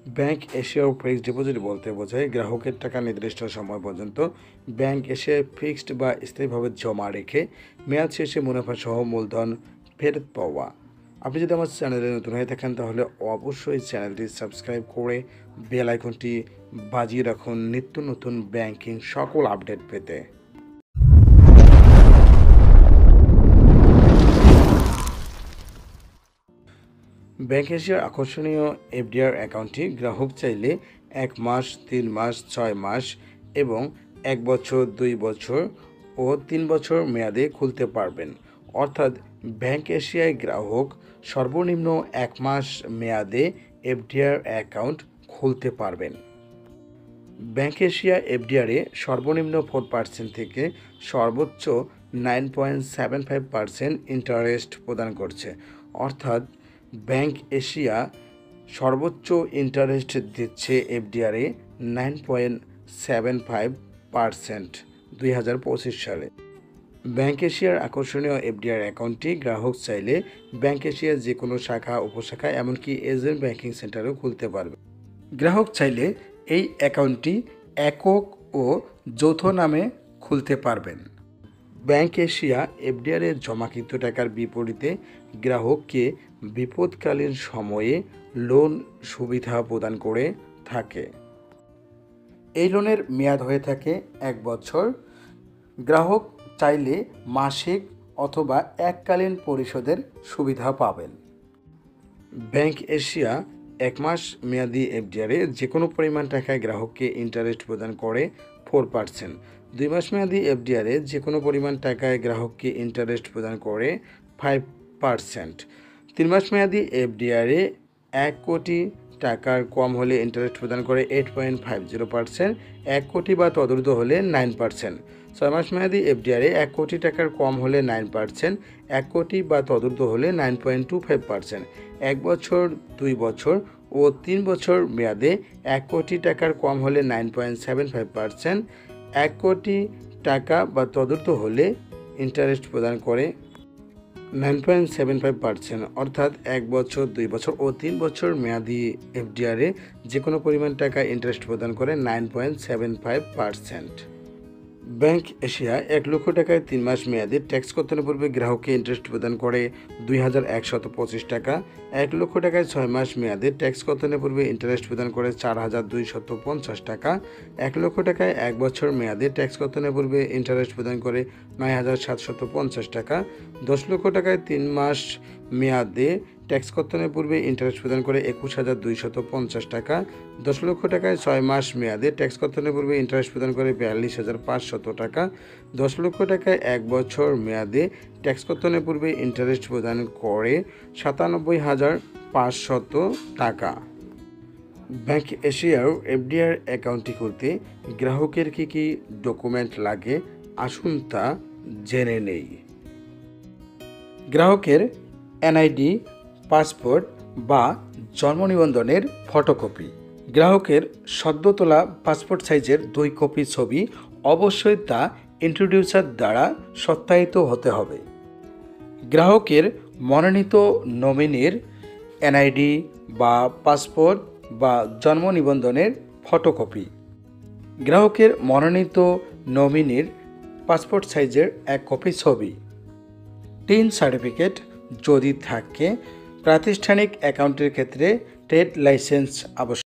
Bank এশিয়ার fixed deposit বলতে বোঝায় গ্রাহকের টাকা নির্দিষ্ট সময় পর্যন্ত ব্যাংক এসে ফিক্সড বা স্থায়ীভাবে জমা রেখে মেয়াদ শেষে মুনাফা সহ মূলধন ফেরত পাওয়া। আপনি যদি আমার চ্যানেলে নতুন হয়ে থাকেন তাহলে অবশ্যই চ্যানেলটি সাবস্ক্রাইব করে বেল আইকনটি বাজিয়ে রাখুন নিত্য নতুন ব্যাংকিং সকল আপডেট পেতে। ব্যাংক এশিয়ার আকর্ষণীয় এফডিআর অ্যাকাউন্টটি গ্রাহক চাইলে 1 মাস, 3 মাস, 6 মাস এবং 1 বছর, 2 বছর ও 3 বছর মেয়াদে খুলতে পারবেন। অর্থাৎ ব্যাংক এশিয়ায় গ্রাহক সর্বনিম্ন 1 মাস মেয়াদে এফডিআর অ্যাকাউন্ট খুলতে পারবেন। ব্যাংক এশিয়া এফডিআরে সর্বনিম্ন 4% থেকে সর্বোচ্চ 9.75% ইন্টারেস্ট প্রদান করছে। অর্থাৎ ব্যাংক এশিয়া সর্বোচ্চ ইন্টারেস্ট দিচ্ছে এফডিআরে 9.75% 2025 সালে। ব্যাংক এশিয়ার আকর্ষণীয় এফডিআর অ্যাকাউন্টটি গ্রাহক চাইলে ব্যাংক এশিয়ার যে কোনো শাখা, উপশাখা, এমনকি এজেন্ট ব্যাংকিং সেন্টারেও খুলতে পারবে। গ্রাহক চাইলে এই অ্যাকাউন্টটি একক ও যৌথ নামে খুলতে পারবেন। ব্যাংক এশিয়া এফডিআরে জমাকৃত টাকার বিপরীতে গ্রাহককে বিপদকালীন সময়ে লোন সুবিধা প্রদান করে থাকে। এই লোনের মেয়াদ হয়ে থাকে 1 বছর। গ্রাহক চাইলে মাসিক অথবা এককালীন পরিশোধের সুবিধা পাবেন। ব্যাংক এশিয়া 1 মাস মেয়াদি এফডিআরে যে কোনো পরিমাণ টাকায় গ্রাহককে ইন্টারেস্ট প্রদান করে 4%। 2 মাস মেয়াদি এফডিআরে যে কোনো পরিমাণ টাকায় গ্রাহককে ইন্টারেস্ট প্রদান করে 5%। 3 মাস মেয়াদি এফডিআরে 1 কোটি টাকার কম হলে ইন্টারেস্ট প্রদান করে 8.50%, 1 কোটি বা তদূর্ধ্ব হলে 9%। 6 মাস মেয়াদি এফডিআরে 1 কোটি টাকার কম হলে 9%, 1 কোটি বা তদূর্ধ্ব হলে 9.25%। 1 বছর, 2 বছর ও 3 বছর মেয়াদে 1 কোটি টাকার কম হলে 9.75%, 1 কোটি টাকা বা তদূর্ধ্ব হলে ইন্টারেস্ট প্রদান করে 9.75%। অর্থাৎ 1 বছর, 2 বছর ও 3 বছর মেয়াদি এফডিআরে যে কোনো পরিমাণ টাকা ইন্টারেস্ট প্রদান করে 9.75%। ব্যাংক এশিয়া 1 লক্ষ টাকায় 3 মাস মেয়াদে ট্যাক্স কর্তনের পূর্বে গ্রাহককে ইন্টারেস্ট প্রদান করে 2125 টাকা। 1 লক্ষ টাকায় 6 মাস মেয়াদে ট্যাক্স কর্তনের পূর্বে ইন্টারেস্ট প্রদান করে 4250 টাকা। 1 লক্ষ টাকায় 1 বছর মেয়াদে ট্যাক্স কর্তনের পূর্বে ইন্টারেস্ট প্রদান করে 9750 টাকা। 10 লক্ষ টাকায় 3 মাস মেয়াদে ট্যাক্স কর্তনের পূর্বে ইন্টারেস্ট প্রদান করে 21250 টাকা। 10 লক্ষ টাকায় 6 মাস মেয়াদে ট্যাক্স কর্তনের পূর্বে ইন্টারেস্ট প্রদান করে 42500 টাকা। 10 লক্ষ টাকায় 1 বছর মেয়াদে ট্যাক্স কর্তনের পূর্বে ইন্টারেস্ট প্রদান করে 97500 টাকা। ব্যাংক এশিয়ার এফডিআর অ্যাকাউন্টটি খুলতে গ্রাহকের কী ডকুমেন্ট লাগে আসুন তা জেনে নেই। গ্রাহকের এনআইডি, পাসপোর্ট বা জন্ম নিবন্ধনের ফটোকপি, গ্রাহকের সদ্য তোলা পাসপোর্ট সাইজের 2 কপি ছবি, অবশ্যই তা ইন্ট্রোডিউসার দ্বারা সত্যায়িত হতে হবে। গ্রাহকের মনোনীত নমিনির এনআইডি বা পাসপোর্ট বা জন্ম নিবন্ধনের ফটোকপি, গ্রাহকের মনোনীত নমিনির পাসপোর্ট সাইজের 1 কপি ছবি, টিন সার্টিফিকেট যদি থাকে, প্রাতিষ্ঠানিক অ্যাকাউন্টের ক্ষেত্রে ট্রেড লাইসেন্স আবশ্যক।